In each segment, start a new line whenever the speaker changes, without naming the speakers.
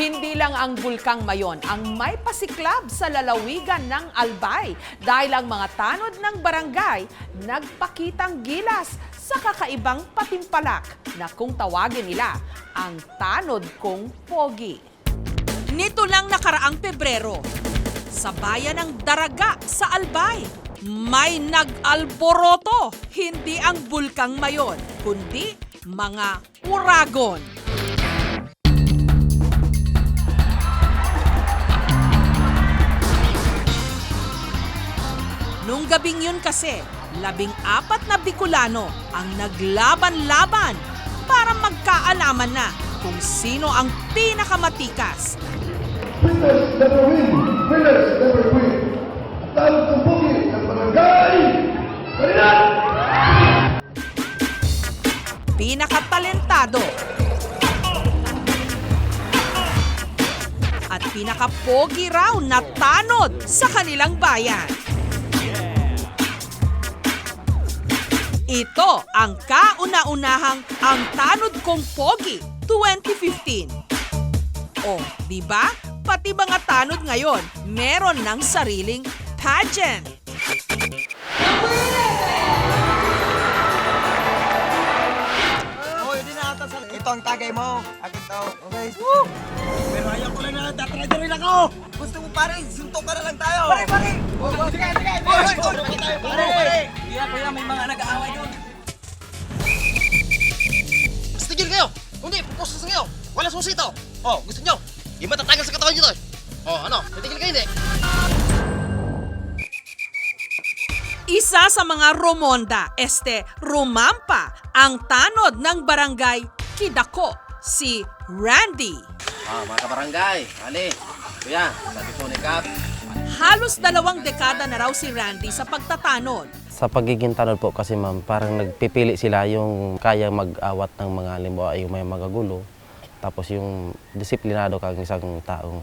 Hindi lang ang Bulkang Mayon ang may pasiklab sa lalawigan ng Albay dahil ang mga tanod ng barangay nagpakitang gilas sa kakaibang patimpalak na kung tawagin nila ang tanod kong pogi. Nito lang nakaraang Pebrero, sa bayan ng Daraga sa Albay, may nag-alboroto, hindi ang Bulkang Mayon, kundi mga uragon. Nung gabing yun kasi, 14 na Bicolano ang naglaban-laban para magkaalaman na kung sino ang pinakamatikas.
Winners never win! Winners never win! Tanong kong bugi ng barangay! Kalinan!
Pinakatalentado at pinakapogi raw na tanod sa kanilang bayan. Ito ang kauna-unahang Ang Tanod Kong Pogi 2015. O, di ba? Pati mga tanod ngayon meron ng sariling pageant.
Hoy, di na ata sa... Ito ang tagay mo. Akin to. Okay? Woo! Pero ayaw ko lang na tatrado rin ako. Gusto mo pare, suntok ka na lang tayo. Pare, pare! Sige, sige! Pare! Kuya, may mga nag-aaway doon.
Tigil kayo! Kundi, pupusos kayo! Wala susi ito! Oh, gusto nyo? Yung matatagal sa katawan nyo to! Oh, ano? Titigil kayo hindi?
Isa sa mga Romonda, rumampa ang tanod ng barangay Kidako, si Randy.
Mga kabarangay, ali. Kuya, sabi po ni Kap.
Halos 2 dekada na raw si Randy sa pagtatanod.
Sa pagiging tanod po kasi ma'am, parang nagpipili sila yung kaya mag-awat ng mga limbawa yung may magagulo. Tapos yung disiplinado kang isang taong.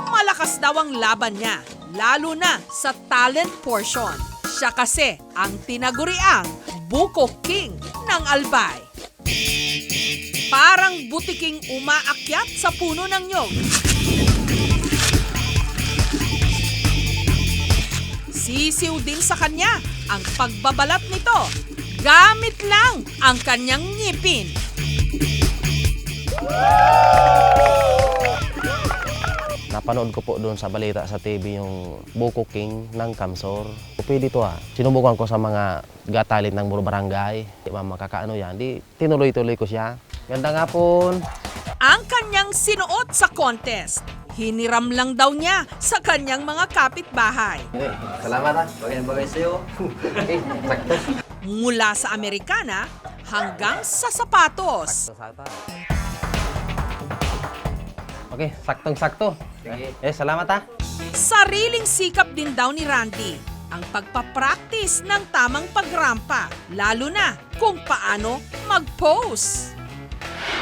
Malakas daw ang laban niya, lalo na sa talent portion. Siya kasi ang tinaguriang Buko King ng Albay. Parang butiking umaakyat sa puno ng nyog. Sisiw din sa kanya ang pagbabalat nito. Gamit lang ang kanyang ngipin.
Napanood ko po doon sa balita sa TV yung Buko King ng Kamsor. Pwede ito sinubukan ko sa mga gatalit ng Muro Barangay. Di ba makakaano yan? Di tinuloy-tuloy ko siya. Ganda nga po.
Ang kanyang sinuot sa contest, hiniram lang daw niya sa kanyang mga kapitbahay.
Salamat Bagay-bagay sa'yo.
Sakto.
Mula sa Amerikana hanggang sa sapatos.
Okay, saktong-sakto. Salamat
Sariling sikap din daw ni Randy ang pagpapractice ng tamang pagrampa, lalo na kung paano mag-pose.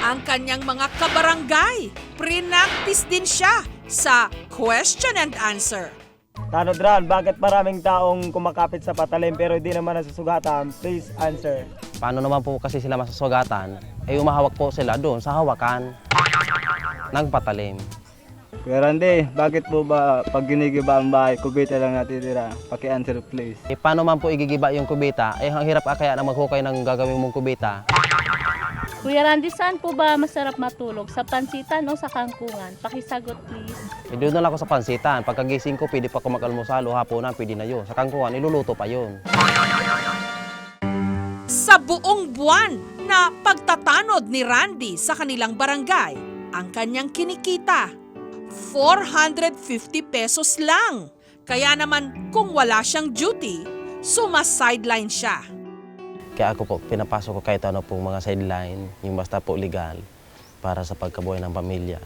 Ang kanyang mga kabarangay, pre-practice din siya sa question and answer.
Tanod Ran, bakit maraming taong kumakapit sa patalim pero hindi naman nasusugatan? Please answer.
Paano naman po kasi sila masusugatan? Ay umahawak po sila doon sa hawakan ng patalim.
Kuya Randy, bakit po ba pag ginigiba ang bahay, kubita lang natitira? Paki-answer please.
Paano man po igigiba yung kubita? Ang hirap kaya na maghukay ng gagawin mong kubita.
Kuya Randy, saan po ba masarap matulog? Sa pansitan o sa kangkungan? Pakisagot please.
Doon na lang ako sa pansitan. Pagkagising ko, pwede pa ako mag-almusal o hapunan, pwede na yun. Sa kangkungan, iluluto pa yun.
Sa buong buwan na pagtatanod ni Randy sa kanilang barangay, ang kanyang kinikita, 450 pesos lang. Kaya naman kung wala siyang duty, suma-sideline siya.
Kaya ako po, pinapasok ko kahit ano pong mga sideline, yung basta po legal, para sa pagkabuhay ng pamilya.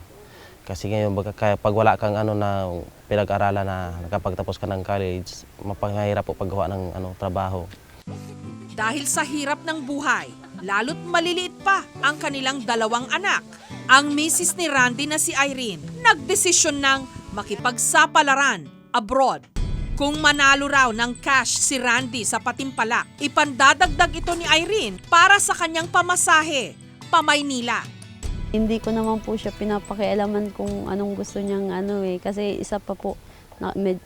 Kasi ngayon, pag wala kang na pinag-aralan na nakapagtapos ka ng college, mapangahirap po paggawa ng trabaho.
Dahil sa hirap ng buhay, lalo't maliliit pa ang kanilang 2 anak, ang misis ni Randy na si Irene nagdesisyon ng makipagsapalaran abroad. Kung manalo raw ng cash si Randy sa patimpalak, ipandadagdag ito ni Irene para sa kanyang pamasahe pa-Maynila.
Hindi ko naman po siya pinapakialaman kung anong gusto niyang kasi isa pa po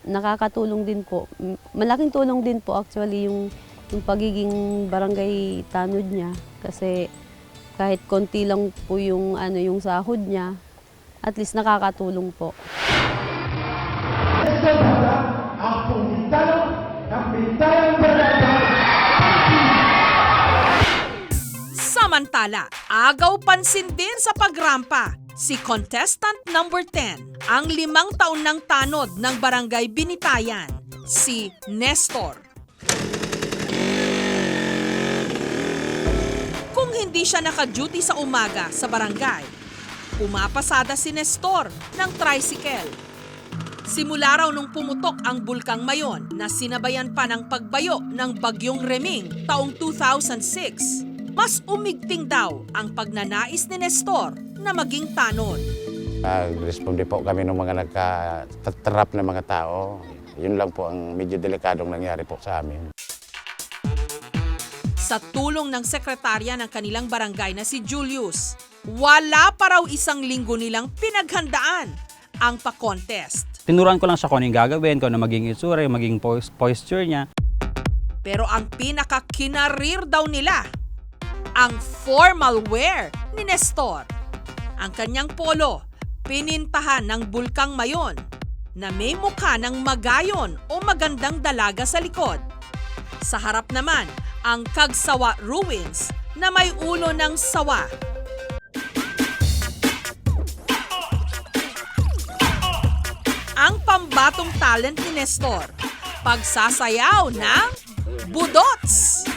nakakatulong din po. Malaking tulong din po actually yung pagiging barangay tanod niya kasi kahit konti lang po yung yung sahod niya, at least nakakatulong po.
Ang pumintalo ng Bintayang Barangay.
Samantala, agaw pansin din sa pagrampa si contestant number 10, ang 5 taon ng tanod ng Barangay Binitayan, si Nestor. Kung hindi siya naka-duty sa umaga sa barangay, pumapasada si Nestor ng tricycle. Simula raw nung pumutok ang Bulkang Mayon na sinabayan pa ng pagbayo ng Bagyong Reming taong 2006, mas umigting daw ang pagnanais ni Nestor na maging tanod.
Responde po kami ng mga nagka-trap na mga tao. Yun lang po ang medyo delikadong nangyari po sa amin.
Sa tulong ng sekretarya ng kanilang barangay na si Julius, wala pa raw 1 linggo nilang pinaghandaan ang pa-contest.
Tinuruan ko lang siya kung ano yung gagawin, kung ano maging itsura, yung maging posture niya.
Pero ang pinaka-kinarir daw nila, ang formal wear ni Nestor. Ang kanyang polo, pinintahan ng Bulkang Mayon na may mukha ng magayon o magandang dalaga sa likod. Sa harap naman, ang Kagsawa Ruins na may ulo ng sawa. Ang pambatong talent ni Nestor, pagsasayaw ng budots.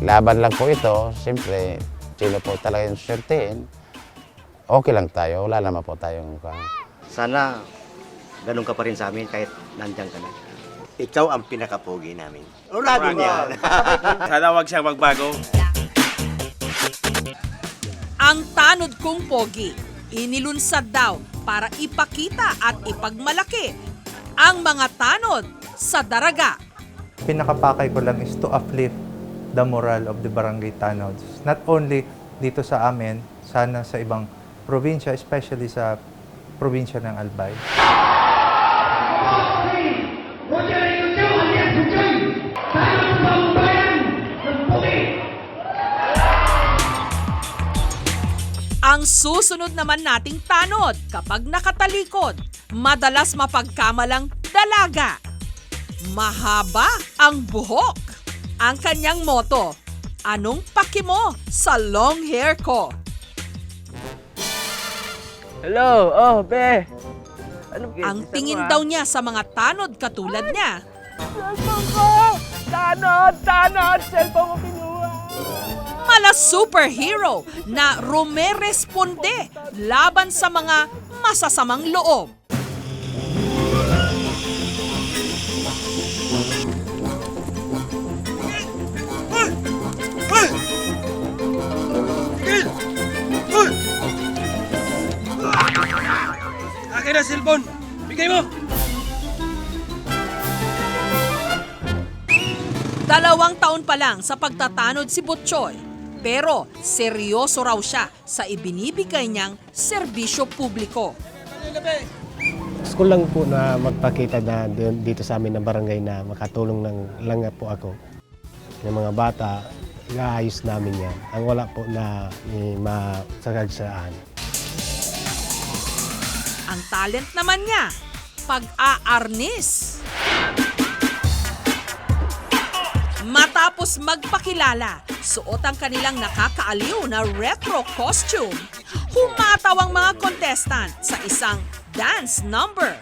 Laban lang po ito. Siyempre, sino po talaga yung swertein. Okay lang tayo. Wala naman po tayong...
Sana ganun ka pa rin sa amin kahit nandiyan ka na. Ikaw ang pinakapogi namin. Lagi niya.
Sana wag siyang magbago.
Ang tanod kong pogi, inilunsad daw para ipakita at ipagmalaki ang mga tanod sa daraga.
Pinakapakay ko lang is to uplift the moral of the barangay tanods. Not only dito sa amin, sana sa ibang probinsya, especially sa probinsya ng Albay.
Ang susunod naman nating tanod kapag nakatalikod, madalas mapagkamalang dalaga. Mahaba ang buhok. Ang kanyang motto, anong paki mo sa long hair ko?
Hello, oh, be.
Ang tingin daw niya sa mga tanod katulad niya.
Cellphone ko kinuha.
Mala superhero na rumeresponde laban sa mga masasamang loob.
Akin na cellphone. Bigay mo.
2 taon pa lang sa pagtatanod si Butchoy. Pero seryoso raw siya sa ibinibigay niyang serbisyo publiko.
Gusto ko lang po na magpakita na dito sa amin na barangay na makatulong lang po ako. Yung mga bata, iaayos namin yan. Ang wala po na masasagsaan.
Ang talent naman niya, pag-aarnis. Matapos magpakilala, suot ang kanilang nakakaaliw na retro costume. Humataw ang mga contestant sa isang dance number.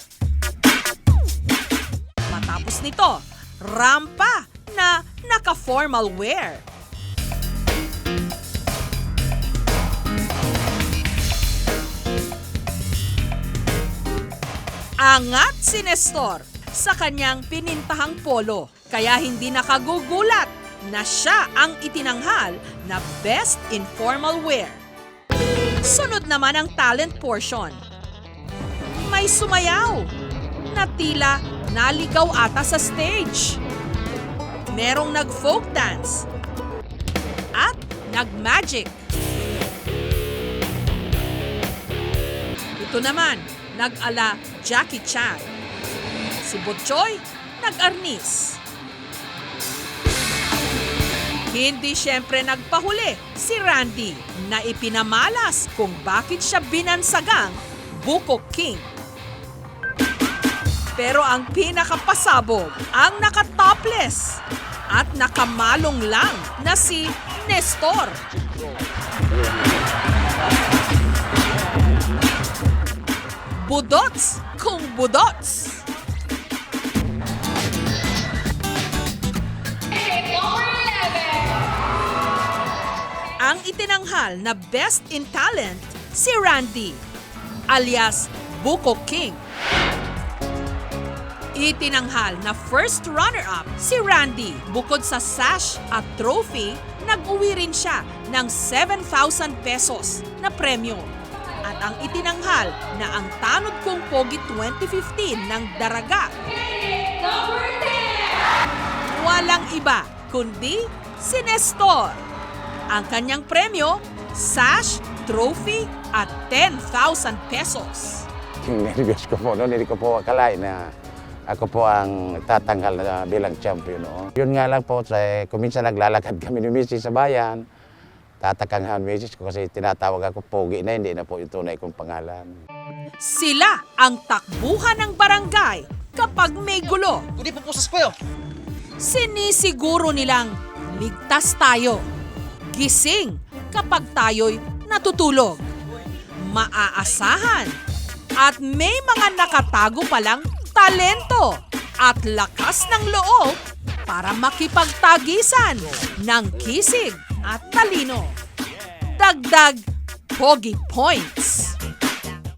Matapos nito, rampa na naka-formal wear. Angat si Nestor sa kanyang pinintahang polo, kaya hindi nakagugulat na siya ang itinanghal na Best Informal Wear. Sunod naman ang talent portion. May sumayaw na tila naligaw ata sa stage. Merong nag-folk dance at nag-magic. Ito naman, nag-ala Jackie Chan. Si Butchoy, nag-arnis. Hindi siyempre nagpahuli si Randy na ipinamalas kung bakit siya binansagang Buko King. Pero ang pinakapasabog ang naka-topless at nakamalong lang na si Nestor. Budots kung budots. Ang itinanghal na Best in Talent si Randy, alias Buko King. Itinanghal na first runner-up si Randy. Bukod sa sash at trophy, nag-uwi rin siya ng 7,000 pesos na premyo. At ang itinanghal na ang Tanod Kong Pogi 2015 ng Daraga. Walang iba kundi si Nestor. Ang kanyang premyo, sash, trophy at 10,000 pesos.
Yung nervyos ko po noon, hindi ko po akalain na ako po ang tatanggal na bilang champion. No? Yun nga lang po, kung minsan naglalakad kami ni Mrs. sa bayan, tatakanghan Mrs. ko kasi tinatawag ako Pogi na, hindi na po yung tunay kong pangalan.
Sila ang takbuhan ng barangay kapag may gulo.
Kundi pupusas ko yun.
Sinisiguro nilang ligtas tayo. Gising kapag tayo'y natutulog. Maaasahan. At may mga nakatago palang talento at lakas ng loob para makipagtagisan ng kisig at talino. Dagdag Pogi Points.